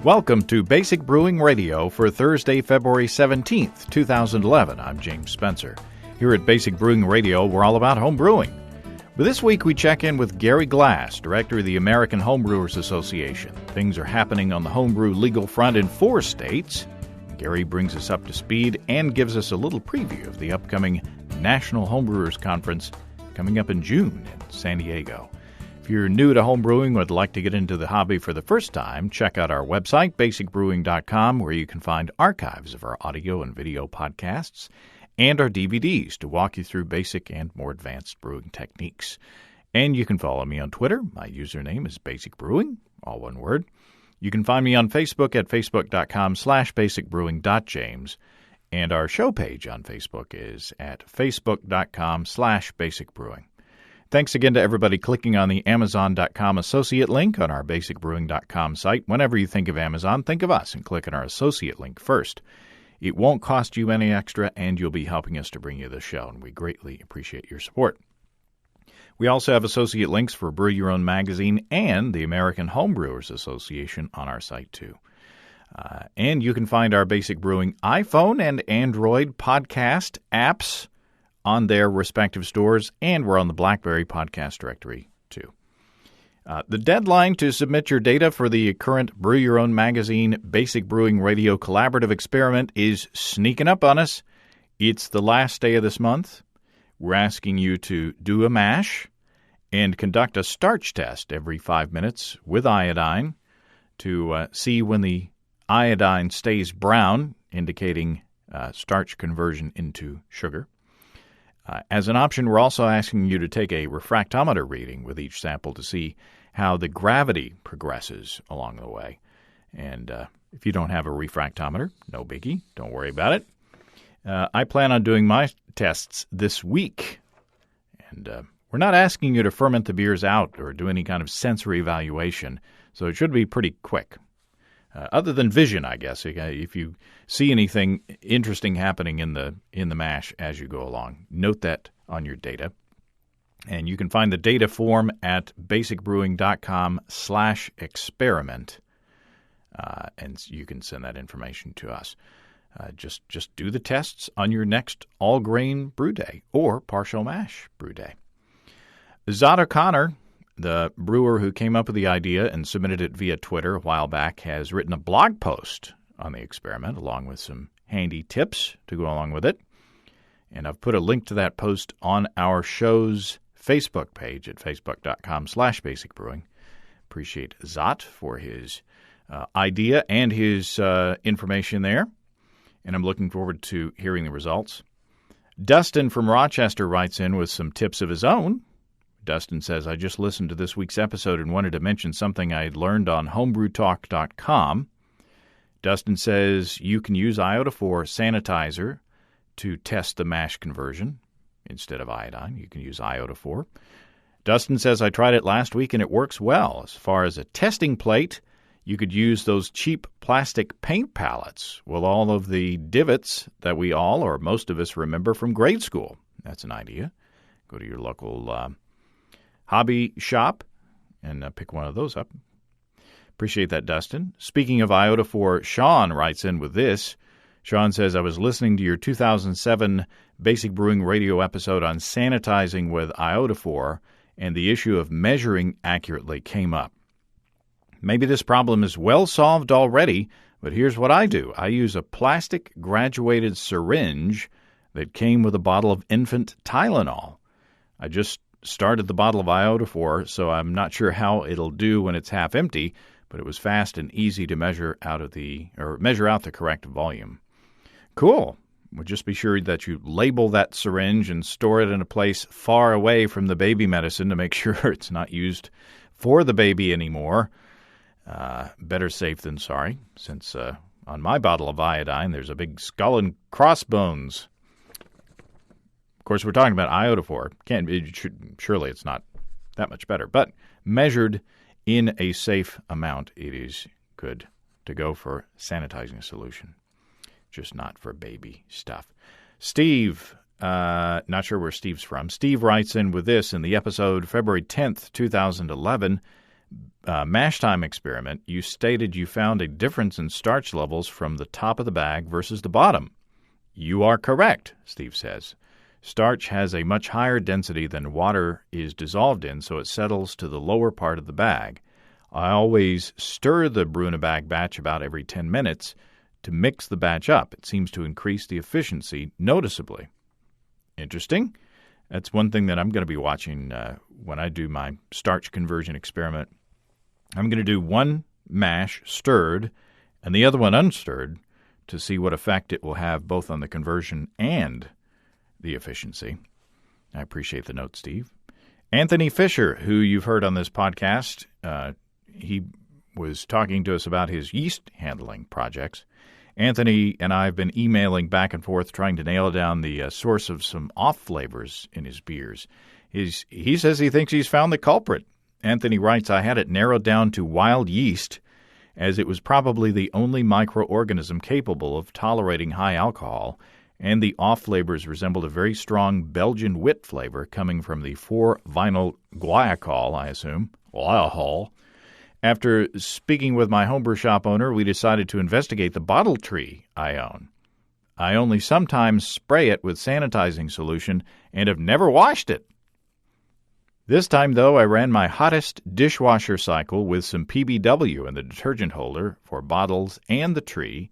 Welcome to Basic Brewing Radio for Thursday, February 17th, 2011. I'm James Spencer. Here at Basic Brewing Radio, we're all about home brewing. But this week we check in with Gary Glass, director of the American Homebrewers Association. Things are happening on the homebrew legal front in 4 states. Gary brings us up to speed and gives us a little preview of the upcoming National Homebrewers Conference coming up in June in San Diego. If you're new to homebrewing or would like to get into the hobby for the first time, check out our website, basicbrewing.com, where you can find archives of our audio and video podcasts and our DVDs to walk you through basic and more advanced brewing techniques. And you can follow me on Twitter. My username is Basic Brewing, all one word. You can find me on Facebook at facebook.com/basicbrewing.james. And our show page on Facebook is at facebook.com/basicbrewing. Thanks again to everybody clicking on the Amazon.com associate link on our basicbrewing.com site. Whenever you think of Amazon, think of us and click on our associate link first. It won't cost you any extra, and you'll be helping us to bring you the show, and we greatly appreciate your support. We also have associate links for Brew Your Own magazine and the American Homebrewers Association on our site, too. And you can find our Basic Brewing iPhone and Android podcast apps on their respective stores, and we're on the BlackBerry podcast directory, too. The deadline to submit your data for the current Brew Your Own magazine Basic Brewing Radio Collaborative Experiment is sneaking up on us. It's the last day of this month. We're asking you to do a mash and conduct a starch test every 5 minutes with iodine to see when the iodine stays brown, indicating starch conversion into sugar. As an option, we're also asking you to take a refractometer reading with each sample to see how the gravity progresses along the way. And if you don't have a refractometer, no biggie. Don't worry about it. I plan on doing my tests this week. And we're not asking you to ferment the beers out or do any kind of sensory evaluation, so it should be pretty quick. Other than vision, I guess, if you see anything interesting happening in the mash as you go along, note that on your data. And you can find the data form at basicbrewing.com/experiment, and you can send that information to us. Just do the tests on your next all-grain brew day or partial mash brew day. Zot O'Connor, the brewer who came up with the idea and submitted it via Twitter a while back, has written a blog post on the experiment along with some handy tips to go along with it. And I've put a link to that post on our show's Facebook page at facebook.com/basicbrewing. Appreciate Zot for his idea and his information there. And I'm looking forward to hearing the results. Dustin from Rochester writes in with some tips of his own. Dustin says, I just listened to this week's episode and wanted to mention something I had learned on homebrewtalk.com. Dustin says you can use iodophor sanitizer to test the mash conversion instead of iodine. You can use iodophor. Dustin says, I tried it last week and it works well. As far as a testing plate, you could use those cheap plastic paint palettes with all of the divots that we all or most of us remember from grade school. That's an idea. Go to your local hobby shop and pick one of those up. Appreciate that, Dustin. Speaking of iodophor, Sean writes in with this. Sean says, I was listening to your 2007 Basic Brewing Radio episode on sanitizing with iodophor, and the issue of measuring accurately came up. Maybe this problem is well solved already, but here's what I do. I use a plastic graduated syringe that came with a bottle of infant Tylenol. I just started the bottle of iodophor, so I'm not sure how it'll do when it's half empty, but it was fast and easy to measure out the correct volume. Cool. Well, just be sure that you label that syringe and store it in a place far away from the baby medicine to make sure it's not used for the baby anymore. Better safe than sorry, since on my bottle of iodine there's a big skull and crossbones. Of course, we're talking about iodophor. Surely it's not that much better, but measured in a safe amount, it is good to go for sanitizing a solution, just not for baby stuff. Steve, not sure where Steve's from. Steve writes in with this in the episode February 10th, 2011, mash time experiment, you stated you found a difference in starch levels from the top of the bag versus the bottom. You are correct, Steve says. Starch has a much higher density than water is dissolved in, so it settles to the lower part of the bag. I always stir the brew-in-a-bag batch about every 10 minutes to mix the batch up. It seems to increase the efficiency noticeably. Interesting. That's one thing that I'm going to be watching when I do my starch conversion experiment. I'm going to do one mash stirred and the other one unstirred to see what effect it will have both on the conversion and the efficiency. I appreciate the note, Steve. Anthony Fisher, who you've heard on this podcast, he was talking to us about his yeast handling projects. Anthony and I have been emailing back and forth trying to nail down the source of some off flavors in his beers. He says he thinks he's found the culprit. Anthony writes, I had it narrowed down to wild yeast, as it was probably the only microorganism capable of tolerating high alcohol, and the off flavors resembled a very strong Belgian wit flavor coming from the 4-vinyl guaiacol, I assume, guaiacol. After speaking with my homebrew shop owner, we decided to investigate the bottle tree I own. I only sometimes spray it with sanitizing solution and have never washed it. This time, though, I ran my hottest dishwasher cycle with some PBW in the detergent holder for bottles and the tree,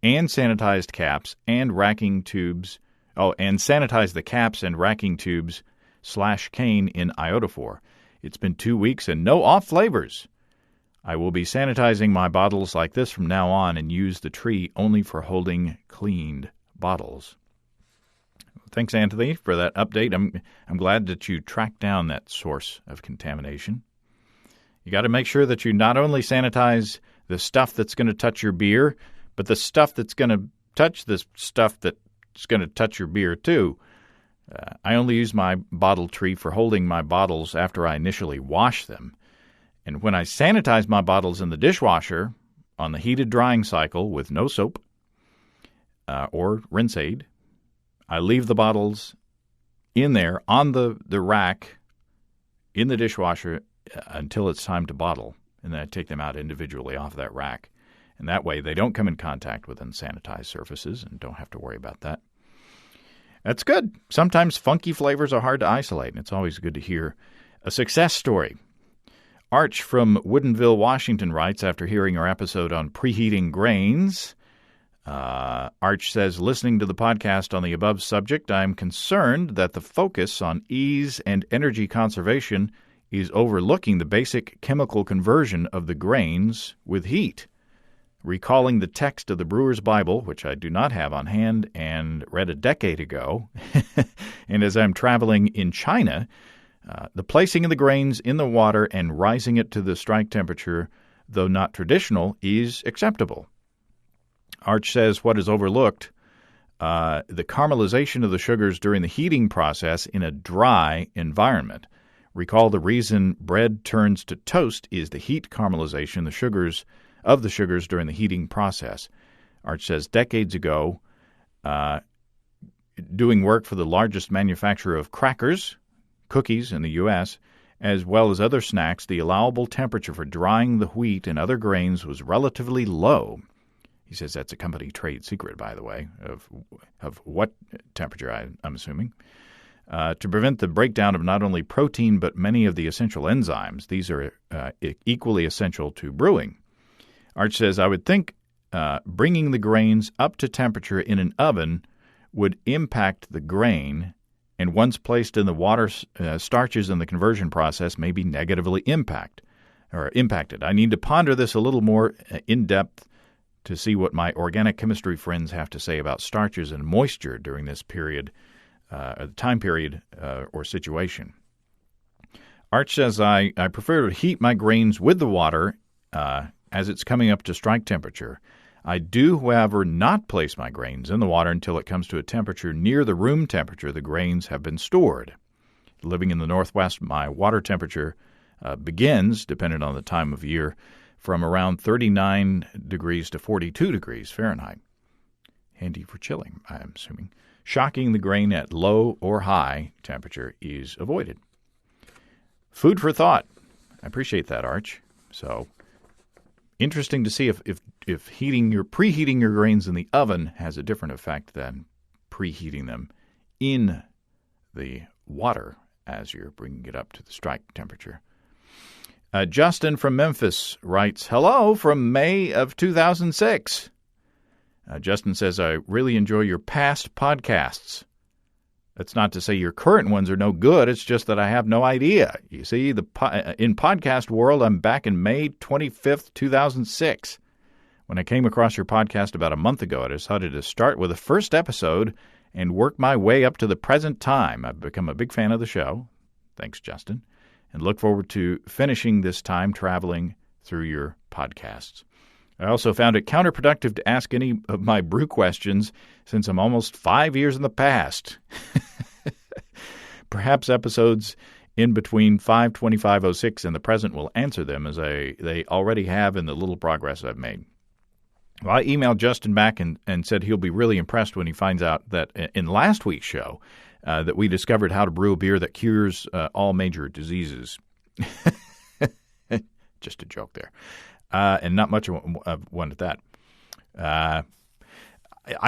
and sanitized caps and racking tubes. And sanitized the caps and racking tubes /cane in iodophor. It's been 2 weeks and no off flavors. I will be sanitizing my bottles like this from now on and use the tree only for holding cleaned bottles. Thanks, Anthony, for that update. I'm glad that you tracked down that source of contamination. You got to make sure that you not only sanitize the stuff that's going to touch your beer, but the stuff that's going to touch the stuff that's going to touch your beer too. I only use my bottle tree for holding my bottles after I initially wash them. And when I sanitize my bottles in the dishwasher on the heated drying cycle with no soap or rinse aid, I leave the bottles in there on the rack in the dishwasher until it's time to bottle, and then I take them out individually off that rack. And that way they don't come in contact with unsanitized surfaces and don't have to worry about that. That's good. Sometimes funky flavors are hard to isolate, and it's always good to hear a success story. Arch from Woodinville, Washington writes, after hearing our episode on preheating grains, Arch says, listening to the podcast on the above subject, I'm concerned that the focus on ease and energy conservation is overlooking the basic chemical conversion of the grains with heat. Recalling the text of the Brewer's Bible, which I do not have on hand and read a decade ago, and as I'm traveling in China, the placing of the grains in the water and rising it to the strike temperature, though not traditional, is acceptable. Arch says what is overlooked, the caramelization of the sugars during the heating process in a dry environment. Recall the reason bread turns to toast is the heat caramelization of the sugars during the heating process. Arch says decades ago, doing work for the largest manufacturer of crackers, cookies in the U.S., as well as other snacks, the allowable temperature for drying the wheat and other grains was relatively low. He says that's a company trade secret, by the way, of what temperature, I'm assuming. To prevent the breakdown of not only protein but many of the essential enzymes. These are equally essential to brewing. Arch says, I would think bringing the grains up to temperature in an oven would impact the grain, and once placed in the water, starches in the conversion process may be negatively impacted. I need to ponder this a little more in depth to see what my organic chemistry friends have to say about starches and moisture during this period, time period or situation. Arch says, I prefer to heat my grains with the water as it's coming up to strike temperature. I do, however, not place my grains in the water until it comes to a temperature near the room temperature the grains have been stored. Living in the Northwest, my water temperature begins, depending on the time of year, from around 39 degrees to 42 degrees Fahrenheit. Handy for chilling, I'm assuming. Shocking the grain at low or high temperature is avoided. Food for thought. I appreciate that, Arch. So interesting to see if preheating your grains in the oven has a different effect than preheating them in the water as you're bringing it up to the strike temperature. Justin from Memphis writes, hello from May of 2006. Justin says, I really enjoy your past podcasts. That's not to say your current ones are no good. It's just that I have no idea. You see, in podcast world, I'm back in May 25th, 2006. When I came across your podcast about a month ago, I decided to start with the first episode and work my way up to the present time. I've become a big fan of the show. Thanks, Justin. And look forward to finishing this time traveling through your podcasts. I also found it counterproductive to ask any of my brew questions since I'm almost 5 years in the past. Perhaps episodes in between 52506 and the present will answer them as they already have in the little progress I've made. Well, I emailed Justin back and said he'll be really impressed when he finds out that in last week's show that we discovered how to brew a beer that cures all major diseases. Just a joke there. And not much of one at that. I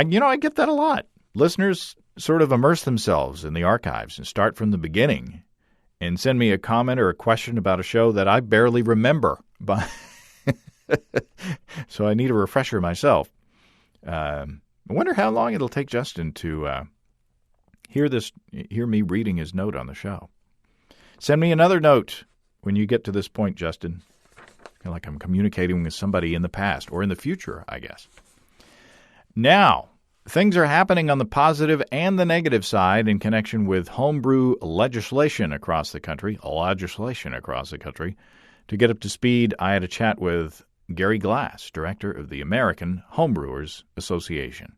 get that a lot. Listeners sort of immerse themselves in the archives and start from the beginning and send me a comment or a question about a show that I barely remember. So I need a refresher myself. I wonder how long it'll take Justin to hear me reading his note on the show. Send me another note when you get to this point, Justin. I feel like I'm communicating with somebody in the past or in the future, I guess. Now, things are happening on the positive and the negative side in connection with homebrew legislation across the country. To get up to speed, I had a chat with Gary Glass, director of the American Homebrewers Association.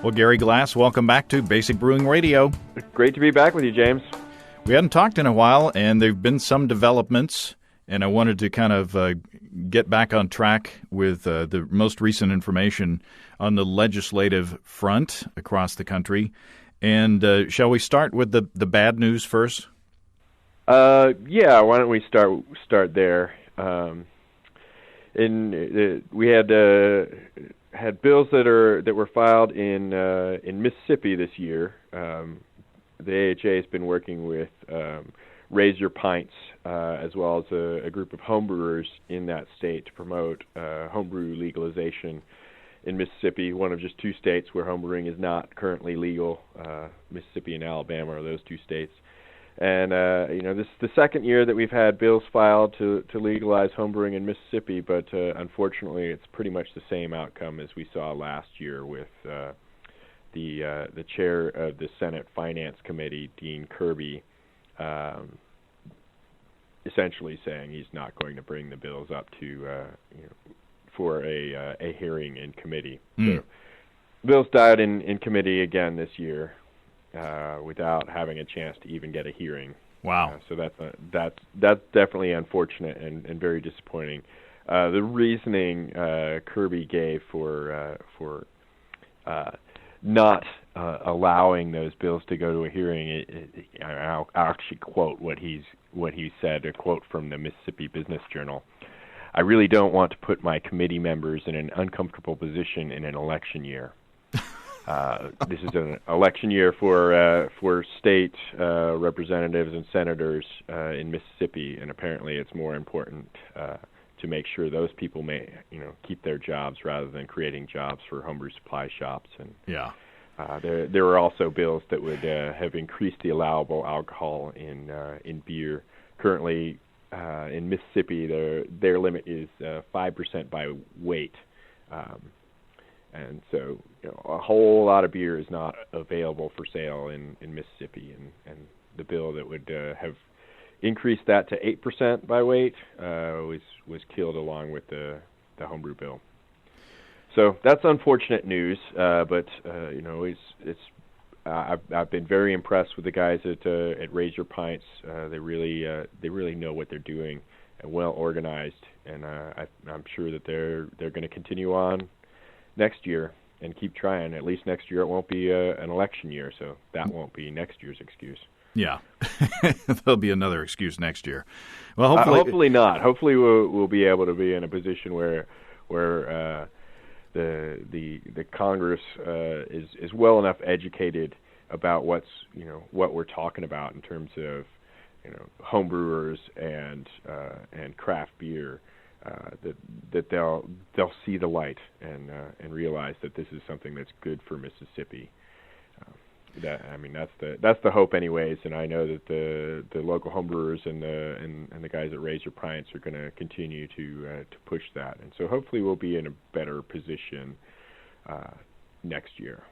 Well, Gary Glass, welcome back to Basic Brewing Radio. Great to be back with you, James. We hadn't talked in a while, and there have been some developments, and I wanted to kind of get back on track with the most recent information on the legislative front across the country. And shall we start with the bad news first? Yeah, why don't we start there? We had bills that were filed in Mississippi this year. The AHA has been working with Raise Your Pints, as well as a group of homebrewers in that state to promote homebrew legalization in Mississippi, one of just two states where homebrewing is not currently legal. Mississippi and Alabama are those two states. And, this is the second year that we've had bills filed to legalize homebrewing in Mississippi, but unfortunately it's pretty much the same outcome as we saw last year with the chair of the Senate Finance Committee, Dean Kirby, essentially saying he's not going to bring the bills up to for a hearing in committee. So bills died in committee again this year without having a chance to even get a hearing. Wow! So that's definitely unfortunate and very disappointing. The reasoning Kirby gave for not allowing those bills to go to a hearing, I'll actually quote what he said, a quote from the Mississippi Business Journal. I really don't want to put my committee members in an uncomfortable position in an election year. This is an election year for state representatives and senators in Mississippi, and apparently it's more important to make sure those people may, keep their jobs rather than creating jobs for homebrew supply shops. And yeah, there were also bills that would have increased the allowable alcohol in beer. Currently, in Mississippi, their limit is 5% by weight. And so a whole lot of beer is not available for sale in Mississippi, and the bill that would have increased that to 8% by weight was killed along with the homebrew bill. So that's unfortunate news, but I've been very impressed with the guys at Raise Your Pints. They really know what they're doing and well organized, and I'm sure that they're going to continue on next year and keep trying. At least next year it won't be an election year, so that won't be next year's excuse. Yeah, there'll be another excuse next year. Well, hopefully not. Hopefully we'll be able to be in a position where the Congress is well enough educated about what we're talking about in terms of homebrewers and craft beer, that they'll see the light and realize that this is something that's good for Mississippi. That's the hope, anyways. And I know that the local homebrewers and the guys that Raise Your Pints are going to continue to push that. And so hopefully we'll be in a better position next year.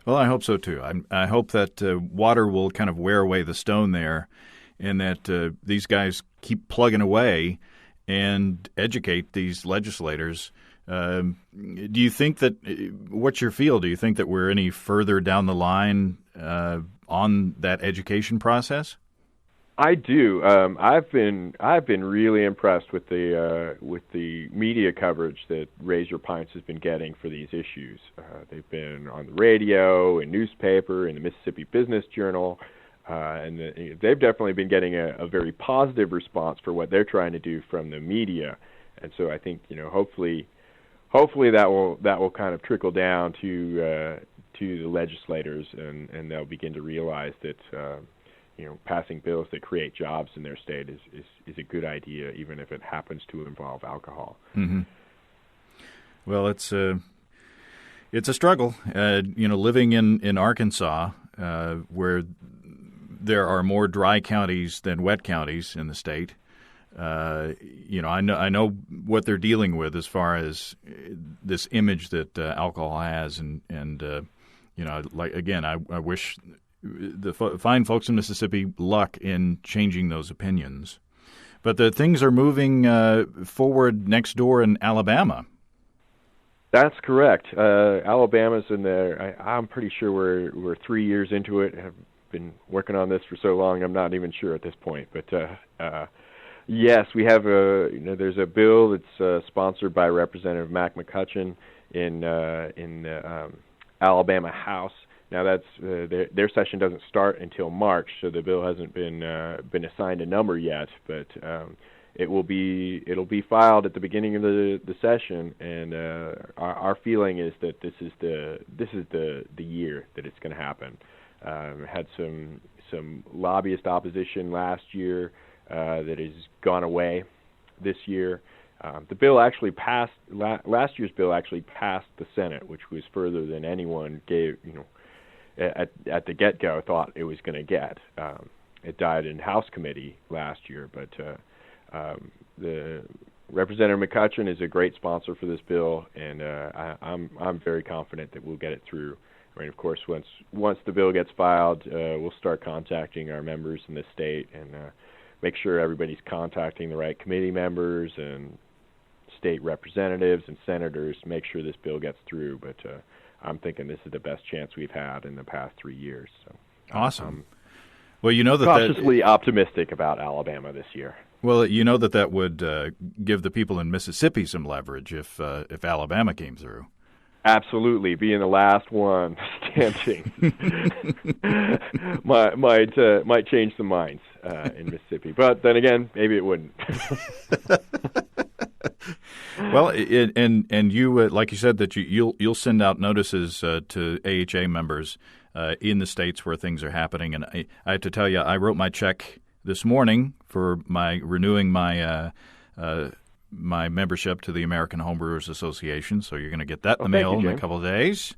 Well, I hope so too. I hope that water will kind of wear away the stone there, and that these guys keep plugging away and educate these legislators. Do you think that, what's your feel? Do you think that we're any further down the line on that education process? I do. I've been really impressed with the media coverage that Raise Your Pints has been getting for these issues. They've been on the radio, in newspaper, in the Mississippi Business Journal, and they've definitely been getting a very positive response for what they're trying to do from the media. And so I think hopefully that will kind of trickle down to the legislators, and they'll begin to realize that passing bills that create jobs in their state is a good idea, even if it happens to involve alcohol. Mm-hmm. Well, it's a struggle. Living in Arkansas, where there are more dry counties than wet counties in the state. I know what they're dealing with as far as this image that alcohol has, and I wish the fine folks in Mississippi luck in changing those opinions. But the things are moving forward next door in Alabama. That's correct. Alabama's in there. I'm pretty sure we're 3 years into it. I've been working on this for so long, I'm not even sure at this point. But yes, we have there's a bill that's sponsored by Representative Mac McCutcheon in the Alabama House. Now that's their session doesn't start until March, so the bill hasn't been assigned a number yet. But it'll be filed at the beginning of the session, and our feeling is that this is the year that it's going to happen. Had some lobbyist opposition last year that has gone away this year. The bill actually passed. Last year's bill actually passed the Senate, which was further than anyone at the get-go thought it was going to get. It died in House committee last year, but the Representative McCutcheon is a great sponsor for this bill, and I'm very confident that we'll get it through. I mean, of course, once the bill gets filed, we'll start contacting our members in the state and make sure everybody's contacting the right committee members and state representatives and senators to make sure this bill gets through. But I'm thinking this is the best chance we've had in the past 3 years. So, awesome. Well, that cautiously optimistic about Alabama this year. Well, that would give the people in Mississippi some leverage if Alabama came through. Absolutely, being the last one standing might change some minds in Mississippi. But then again, maybe it wouldn't. Well, and you, like you said, that you'll send out notices to AHA members in the states where things are happening. And I have to tell you, I wrote my check this morning for renewing my membership to the American Homebrewers Association. So you're going to get that in the mail in a couple of days.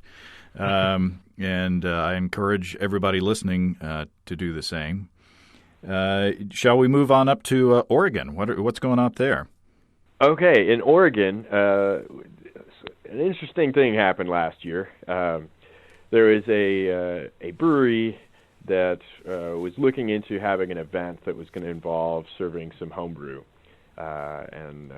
And I encourage everybody listening to do the same. Shall we move on up to Oregon? What's going on up there? Okay, in Oregon, an interesting thing happened last year. There is a brewery that was looking into having an event that was going to involve serving some homebrew. And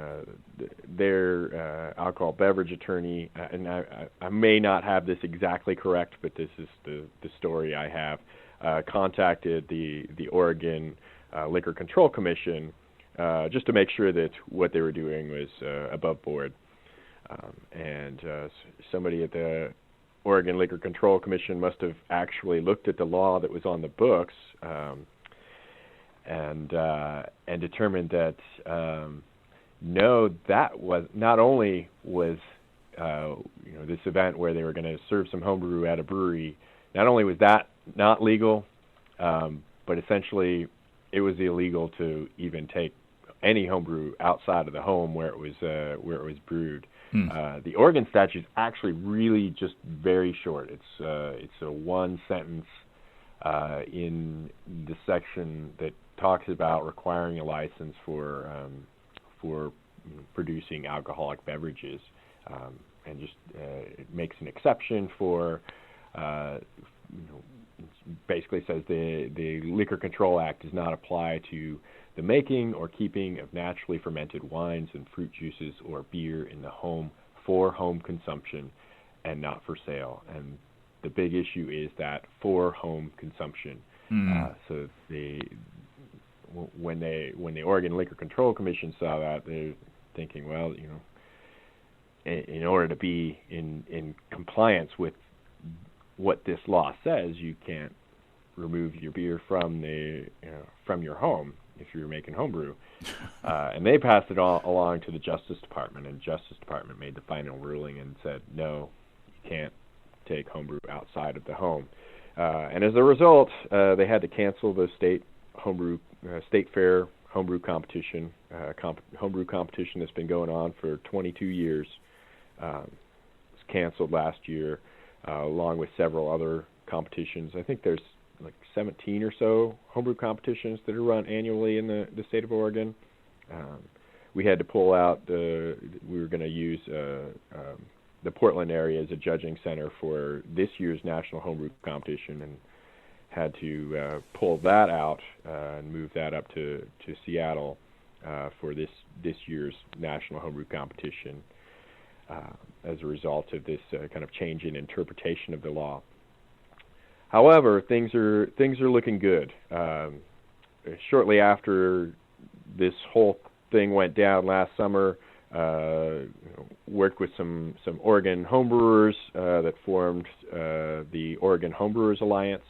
their alcohol beverage attorney, and I may not have this exactly correct, but this is the story I have, contacted the Oregon Liquor Control Commission just to make sure that what they were doing was above board. And somebody at the Oregon Liquor Control Commission must have actually looked at the law that was on the books and determined that no, that was not only was this event where they were going to serve some homebrew at a brewery, not only was that not legal, but essentially it was illegal to even take any homebrew outside of the home where it was brewed. The Oregon statute is actually really just very short. It's a one sentence in the section that talks about requiring a license for producing alcoholic beverages, and just it makes an exception for. Basically says the Liquor Control Act does not apply to the making or keeping of naturally fermented wines and fruit juices or beer in the home for home consumption and not for sale. And the big issue is that for home consumption. So when the Oregon Liquor Control Commission saw that, they're thinking, well, in order to be in compliance with what this law says, you can't remove your beer from your home if you're making homebrew. And they passed it all along to the Justice Department, and Justice Department made the final ruling and said, no, you can't take homebrew outside of the home. And as a result, they had to cancel the state fair homebrew competition, homebrew competition that's been going on for 22 years. It was canceled last year, along with several other competitions. I think there's like 17 or so homebrew competitions that are run annually in the state of Oregon. We had to pull out we were going to use the Portland area as a judging center for this year's National Homebrew Competition, and had to pull that out and move that up to Seattle for this year's National Homebrew Competition as a result of this kind of change in interpretation of the law. However, things are looking good. Shortly after this whole thing went down last summer, worked with some Oregon homebrewers that formed the Oregon Homebrewers Alliance,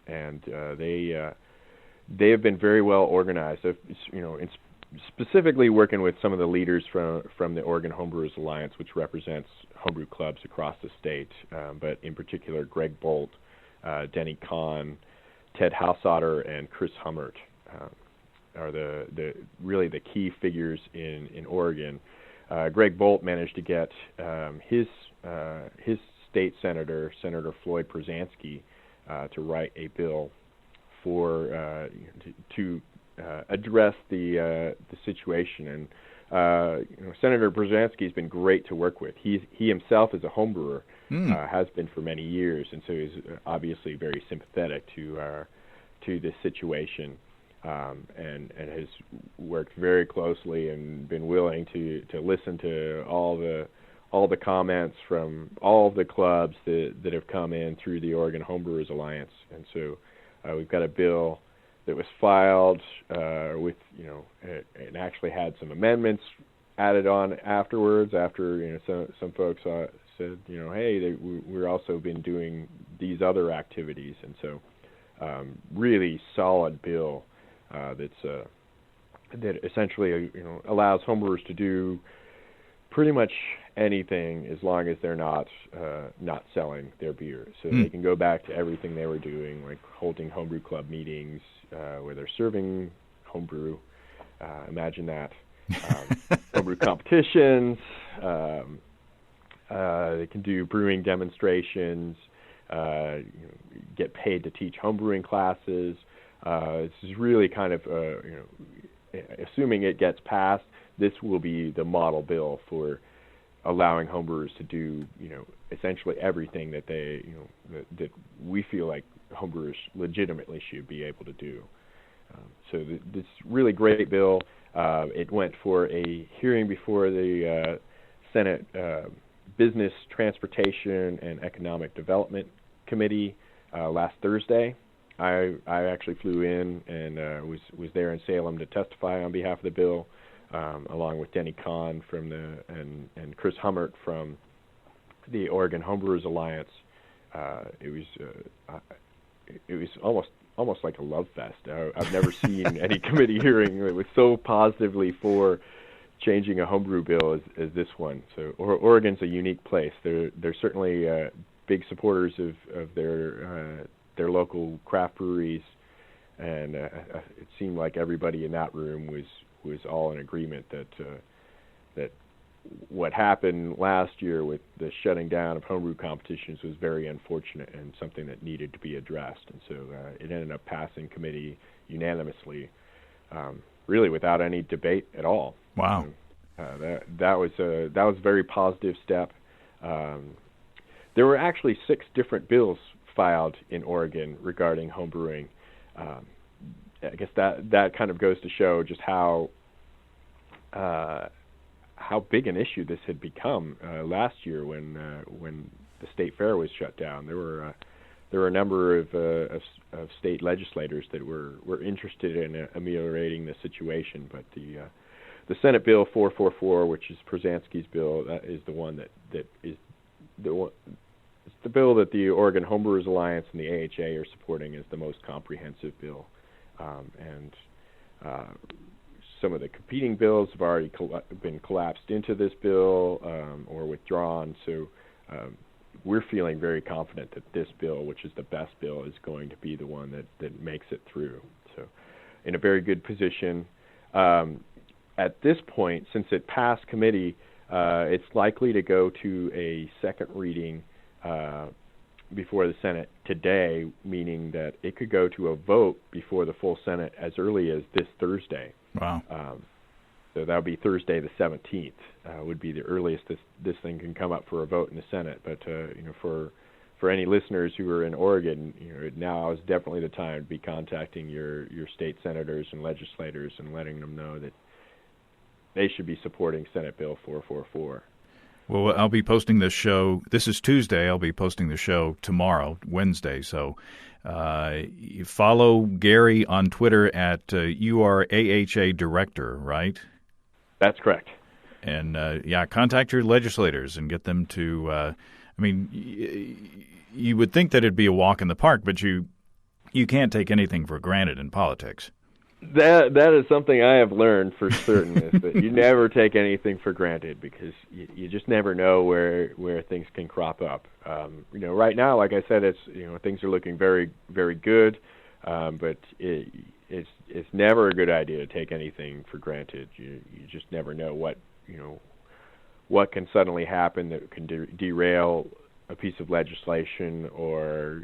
and they have been very well organized. Specifically working with some of the leaders from the Oregon Homebrewers Alliance, which represents homebrew clubs across the state, but in particular Greg Bolt, Denny Kahn, Ted Houseotter, and Chris Hummert are the really the key figures in Oregon. Greg Bolt managed to get his state senator, Senator Floyd Przansky, to write a bill for to address the situation. And Senator Przansky has been great to work with. He himself is a homebrewer, has been for many years, and so he's obviously very sympathetic to this situation, and has worked very closely and been willing to listen to all the comments from all of the clubs that have come in through the Oregon Homebrewers Alliance. And so we've got a bill that was filed with, it actually had some amendments added on afterwards, after some folks said, hey, we're also been doing these other activities. And so really solid bill that essentially allows homebrewers to do pretty much anything as long as they're not selling their beer. So they can go back to everything they were doing, like holding homebrew club meetings where they're serving homebrew. Imagine that. Homebrew competitions. They can do brewing demonstrations. Get paid to teach homebrewing classes. This is really kind of, assuming it gets passed, this will be the model bill for allowing homebrewers to do, essentially everything that they, that we feel like homebrewers legitimately should be able to do. So this really great bill. It went for a hearing before the Senate Business, Transportation, and Economic Development Committee last Thursday. I actually flew in and was there in Salem to testify on behalf of the bill, along with Denny Kahn and Chris Hummert from the Oregon Homebrewers Alliance. It was almost like a love fest. I've never seen any committee hearing that was so positively for changing a homebrew bill as this one. So Oregon's a unique place. They're certainly big supporters of their local craft breweries, and it seemed like everybody in that room was all in agreement that what happened last year with the shutting down of homebrew competitions was very unfortunate and something that needed to be addressed. And so it ended up passing committee unanimously, really without any debate at all. Wow. That was a very positive step. There were actually 6 different bills filed in Oregon regarding homebrewing. I guess that kind of goes to show just how big an issue this had become last year when the state fair was shut down. There were a number of state legislators that were interested in ameliorating the situation, but the Senate Bill 444, which is Przansky's bill, that is the one that is the one. It's the bill that the Oregon Homebrewers Alliance and the AHA are supporting as the most comprehensive bill, and some of the competing bills have already been collapsed into this bill or withdrawn. So we're feeling very confident that this bill, which is the best bill, is going to be the one that makes it through. So in a very good position. At this point, since it passed committee, it's likely to go to a second reading before the Senate today, meaning that it could go to a vote before the full Senate as early as this Thursday. Wow. So that would be Thursday the 17th would be the earliest this thing can come up for a vote in the Senate. But for any listeners who are in Oregon, now is definitely the time to be contacting your state senators and legislators and letting them know that they should be supporting Senate Bill 444. Well, I'll be posting this show. This is Tuesday. I'll be posting the show tomorrow, Wednesday. So you follow Gary on Twitter at URAHA Director, right? That's correct. And, contact your legislators and get them to you would think that it'd be a walk in the park, but you can't take anything for granted in politics. That is something I have learned for certain, is that you never take anything for granted, because you just never know where things can crop up. Right now, like I said, it's things are looking very, very good, but it's never a good idea to take anything for granted. You just never know what can suddenly happen that can derail a piece of legislation, or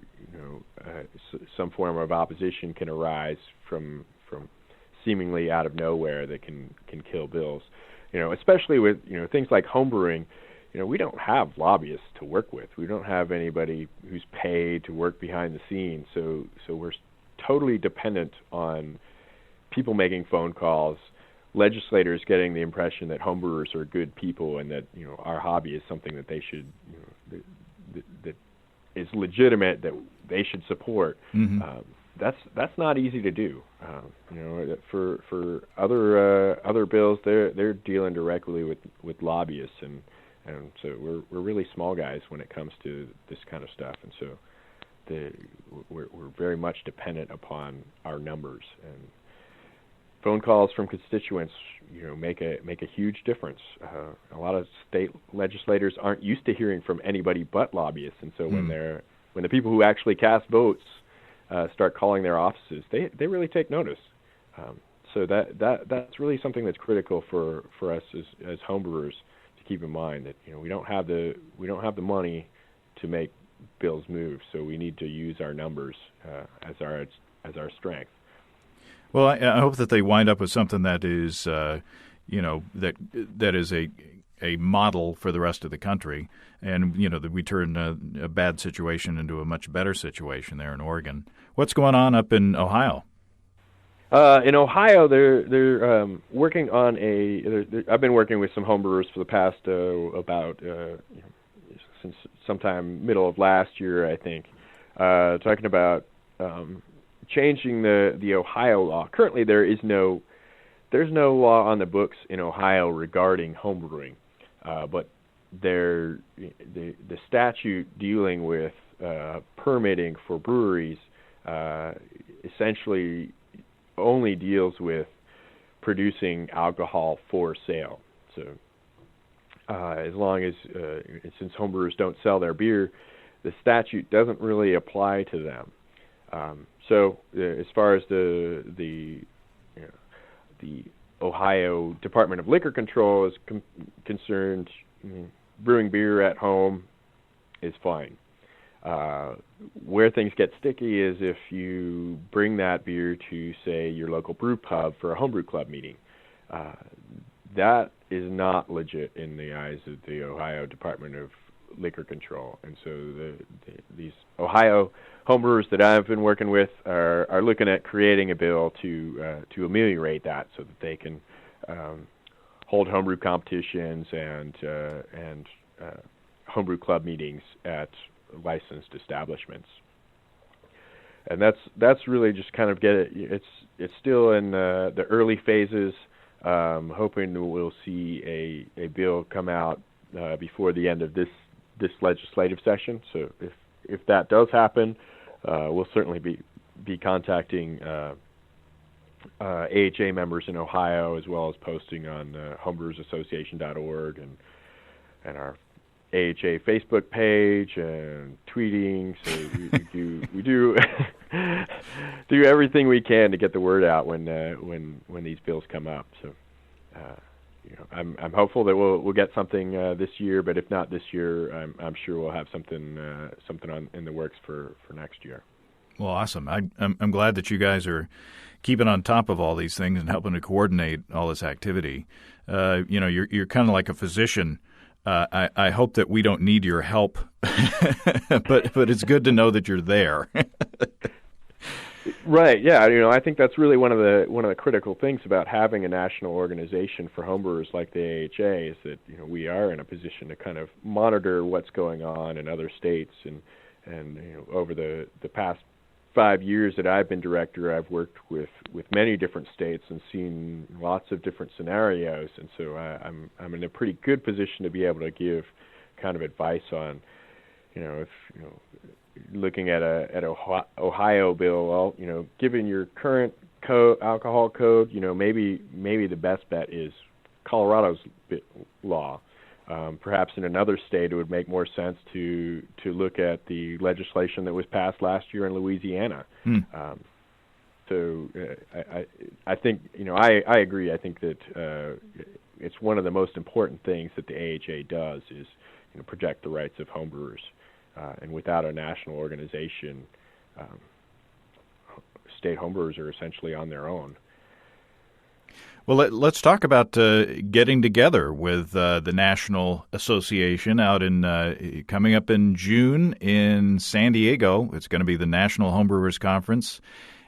some form of opposition can arise from seemingly out of nowhere that can kill bills. Especially with things like homebrewing. We don't have lobbyists to work with. We don't have anybody who's paid to work behind the scenes. So we're totally dependent on people making phone calls, legislators getting the impression that homebrewers are good people, and that our hobby is something that they should that is legitimate, that they should support. Mm-hmm. That's not easy to do. For other bills, they're dealing directly with lobbyists, and so we're really small guys when it comes to this kind of stuff, and so we're very much dependent upon our numbers, and phone calls from constituents make a huge difference. A lot of state legislators aren't used to hearing from anybody but lobbyists, and so when the people who actually cast votes start calling their offices, they really take notice. So that's really something that's critical for us as homebrewers to keep in mind, that we don't have the money to make bills move, so we need to use our numbers as our strength. Well, I hope that they wind up with something that is that is a model for the rest of the country, and that we turn a bad situation into a much better situation there in Oregon. What's going on up in Ohio? In Ohio, they're working on I've been working with some homebrewers for the past since sometime middle of last year, I think, talking about changing the Ohio law. Currently, there's no law on the books in Ohio regarding homebrewing, but the statute dealing with permitting for breweries essentially only deals with producing alcohol for sale. So as long as since homebrewers don't sell their beer, the statute doesn't really apply to them. So as far as the Ohio Department of Liquor Control is concerned, brewing beer at home is fine. Where things get sticky is if you bring that beer to, say, your local brew pub for a homebrew club meeting. That is not legit in the eyes of the Ohio Department of Liquor Control. And so these Ohio homebrewers that I've been working with are looking at creating a bill to ameliorate that so that they can hold homebrew competitions and homebrew club meetings at licensed establishments. And that's really just kind of it's still in the early phases. Hoping we'll see a bill come out before the end of this legislative session. So if that does happen, we'll certainly be contacting AHA members in Ohio, as well as posting on homebrewersassociation.org and our AHA Facebook page and tweeting. So we do do everything we can to get the word out when these bills come up. So I'm hopeful that we'll get something this year, but if not this year, I'm sure we'll have something in the works for next year. Well, awesome. I'm glad that you guys are keeping on top of all these things and helping to coordinate all this activity. You're kind of like a physician. I hope that we don't need your help, but it's good to know that you're there. Right. Yeah. I think that's really one of the critical things about having a national organization for homebrewers like the AHA is that we are in a position to kind of monitor what's going on in other states and over the past 5 years that I've been director, I've worked with many different states and seen lots of different scenarios, and so I'm in a pretty good position to be able to give kind of advice on, if looking at Ohio bill. Well, given your current alcohol code, maybe the best bet is Colorado's law. Perhaps in another state, it would make more sense to look at the legislation that was passed last year in Louisiana. So I think I agree. I think that it's one of the most important things that the AHA does is protect the rights of homebrewers. And without a national organization, state homebrewers are essentially on their own. Well, let's talk about getting together with the National Association out in coming up in June in San Diego. It's going to be the National Homebrewers Conference,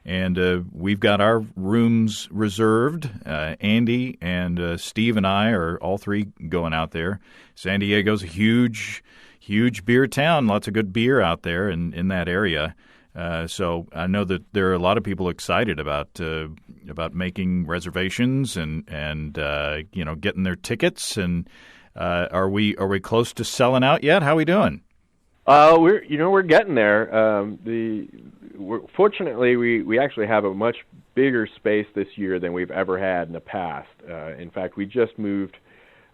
and we've got our rooms reserved. Andy and Steve and I are all three going out there. San Diego's a huge beer town, lots of good beer out there in that area. So I know that there are a lot of people excited about making reservations and getting their tickets. And are we close to selling out yet? How are we doing? We're getting there. Fortunately, we actually have a much bigger space this year than we've ever had in the past. In fact, we just moved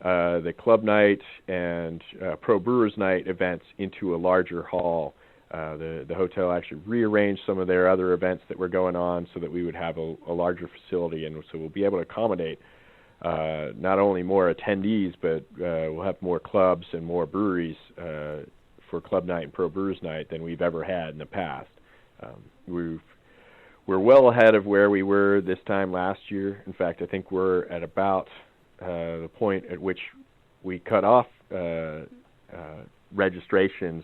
the Club Night and Pro Brewers Night events into a larger hall. The hotel actually rearranged some of their other events that were going on so that we would have a larger facility, and so we'll be able to accommodate not only more attendees, but we'll have more clubs and more breweries for Club Night and Pro Brewers Night than we've ever had in the past. We're well ahead of where we were this time last year. In fact, I think we're at about the point at which we cut off registrations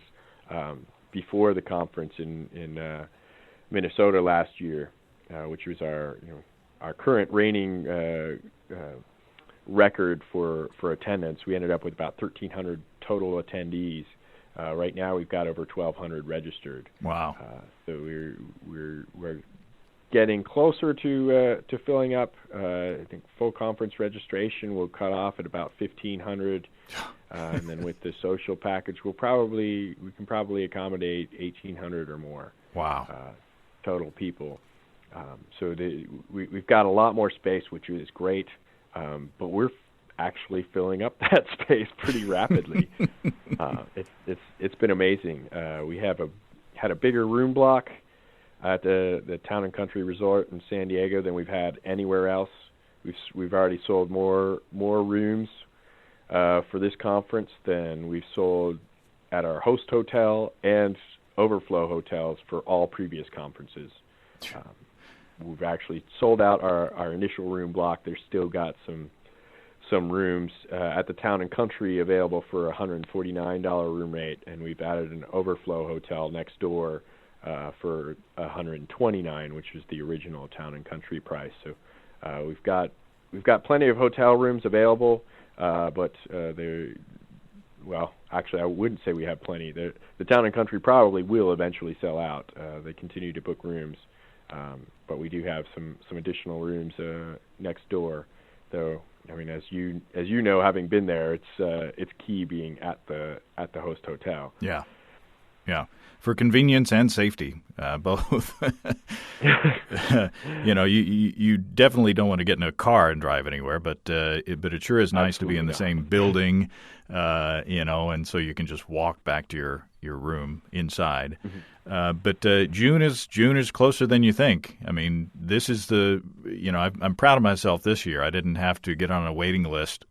before the conference in Minnesota last year, which was our current reigning record for attendance. We ended up with about 1,300 total attendees. Right now, we've got over 1,200 registered. Wow! So we're getting closer to filling up. I think full conference registration will cut off at about 1,500. And then with the social package, we can probably accommodate 1,800 or more. Wow. Total people. So we've got a lot more space, which is great. But we're actually filling up that space pretty rapidly. It's been amazing. We had a bigger room block at the Town and Country Resort in San Diego than we've had anywhere else. We've already sold more rooms for this conference than we've sold at our host hotel and overflow hotels for all previous conferences. We've actually sold out our initial room block. There's still got some rooms at the Town and Country available for a $149 room rate, and we've added an overflow hotel next door for $129, which is the original Town and Country price. So we've got plenty of hotel rooms available, but actually I wouldn't say we have plenty. The Town and Country probably will eventually sell out. They continue to book rooms, but we do have some additional rooms next door, though. I mean, as you know, having been there, it's key being at the host hotel. Yeah, for convenience and safety, both. You definitely don't want to get in a car and drive anywhere, but it sure is nice to be in the same building, and so you can just walk back to your room inside. Mm-hmm. But June is closer than you think. I mean, this is I'm proud of myself this year. I didn't have to get on a waiting list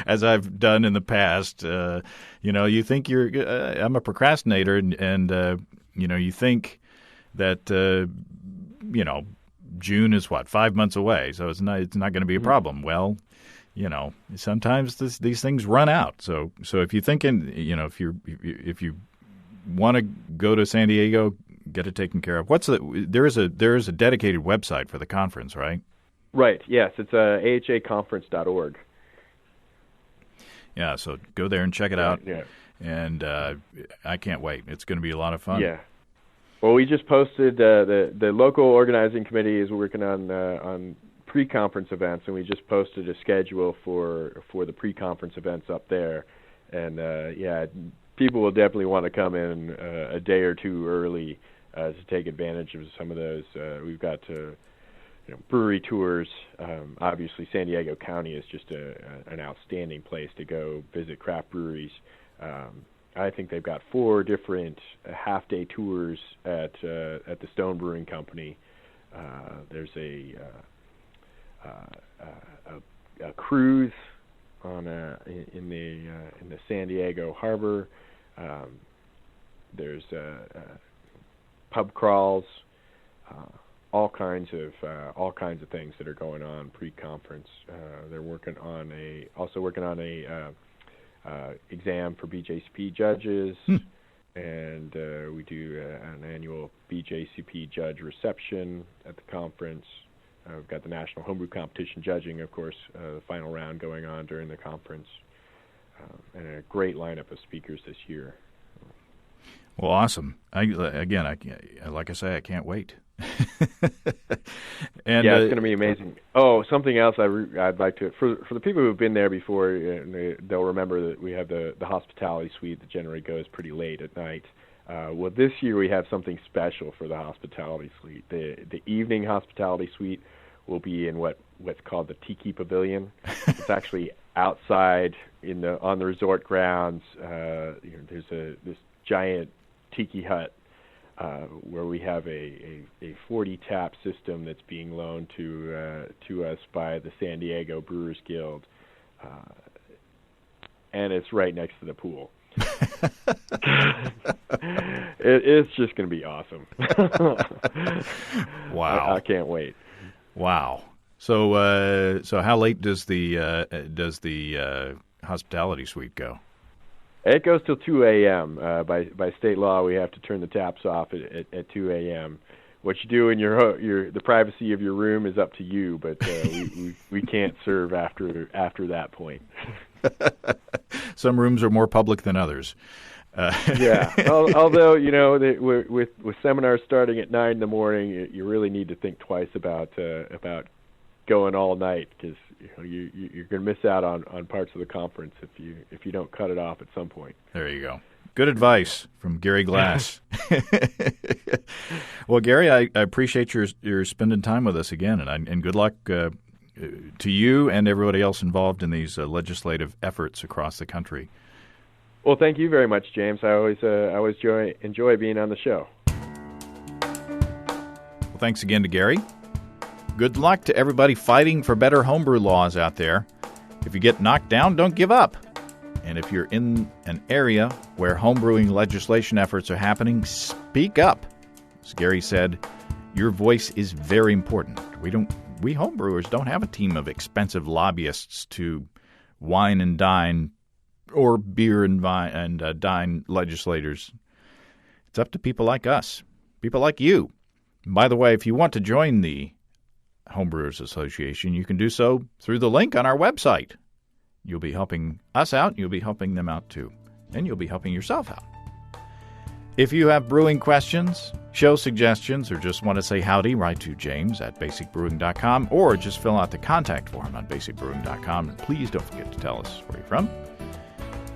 as I've done in the past. You think I'm a procrastinator, and you think that June is 5 months away, so it's not going to be a problem. Well, sometimes these things run out. So if you're thinking, if you want to go to San Diego, get it taken care of. There is a dedicated website for the conference, right? Right. Yes, it's ahaconference.org. Yeah, so go there and check it out. Yeah. And I can't wait. It's going to be a lot of fun. Yeah. Well, we just posted the local organizing committee is working on pre-conference events, and we just posted a schedule for the pre-conference events up there. And people will definitely want to come in a day or two early to take advantage of some of those. We've got brewery tours. Obviously, San Diego County is just an outstanding place to go visit craft breweries. I think they've got 4 different half-day tours at the Stone Brewing Company. There's a cruise in the San Diego harbor. There's pub crawls, all kinds of things that are going on pre-conference. They're working on a exam for BJCP judges, and we do an annual BJCP judge reception at the conference. We've got the National Homebrew Competition judging, of course, the final round going on during the conference, and a great lineup of speakers this year. Well, awesome. Like I say, I can't wait. And it's going to be amazing. Oh, something else I'd like to, for the people who've been there before, they'll remember that we have the hospitality suite that generally goes pretty late at night. Well, this year we have something special for the hospitality suite. The evening hospitality suite will be in what's called the Tiki Pavilion. It's actually outside on the resort grounds. There's this giant tiki hut where we have a 40 tap system that's being loaned to us by the San Diego Brewers Guild, and it's right next to the pool. It's just going to be awesome. Wow! I can't wait. Wow. So how late does the hospitality suite go? It goes till 2 a.m. By state law, we have to turn the taps off at 2 a.m. What you do in the privacy of your room is up to you, but we can't serve after that point. Some rooms are more public than others. Yeah. Although with seminars starting at 9 in the morning, you really need to think twice about going all night, because you're going to miss out on parts of the conference if you don't cut it off at some point. There you go. Good advice from Gary Glass. Well, Gary, I appreciate your spending time with us again, and good luck to you and everybody else involved in these legislative efforts across the country. Well, thank you very much, James. I always enjoy being on the show. Well, thanks again to Gary. Good luck to everybody fighting for better homebrew laws out there. If you get knocked down, don't give up. And if you're in an area where homebrewing legislation efforts are happening, speak up. As Gary said, your voice is very important. We homebrewers don't have a team of expensive lobbyists to wine and dine or beer and dine legislators. It's up to people like us, people like you. And by the way, if you want to join the Homebrewers Association, you can do so through the link on our website. You'll be helping us out, you'll be helping them out too, and you'll be helping yourself out. If you have brewing questions, show suggestions, or just want to say howdy, write to James at basicbrewing.com, or just fill out the contact form on basicbrewing.com. And please don't forget to tell us where you're from.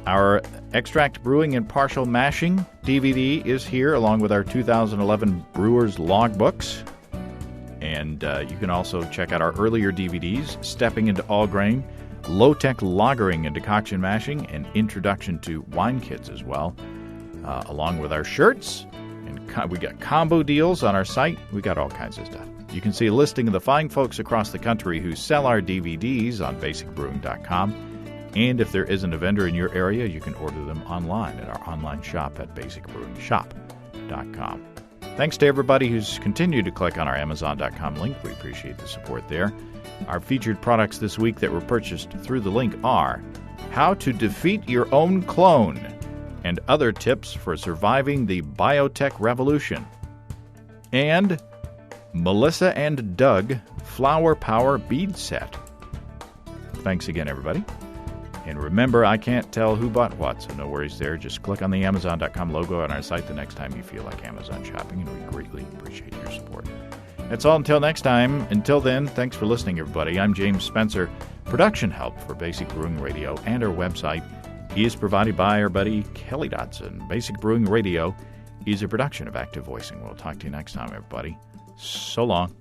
Our Extract Brewing and Partial Mashing DVD is here, along with our 2011 Brewers Logbooks. And you can also check out our earlier DVDs, Stepping into All Grain, Low-Tech Lagering and Decoction Mashing, and Introduction to Wine Kits as well, along with our shirts. And we got combo deals on our site. We got all kinds of stuff. You can see a listing of the fine folks across the country who sell our DVDs on basicbrewing.com. And if there isn't a vendor in your area, you can order them online at our online shop at basicbrewingshop.com. Thanks to everybody who's continued to click on our Amazon.com link. We appreciate the support there. Our featured products this week that were purchased through the link are How to Defeat Your Own Clone and Other Tips for Surviving the Biotech Revolution, and Melissa and Doug Flower Power Bead Set. Thanks again, everybody. And remember, I can't tell who bought what, so no worries there. Just click on the Amazon.com logo on our site the next time you feel like Amazon shopping, and we greatly appreciate your support. That's all until next time. Until then, thanks for listening, everybody. I'm James Spencer. Production help for Basic Brewing Radio and our website is provided by our buddy Kelly Dodson. Basic Brewing Radio is a production of Active Voicing. We'll talk to you next time, everybody. So long.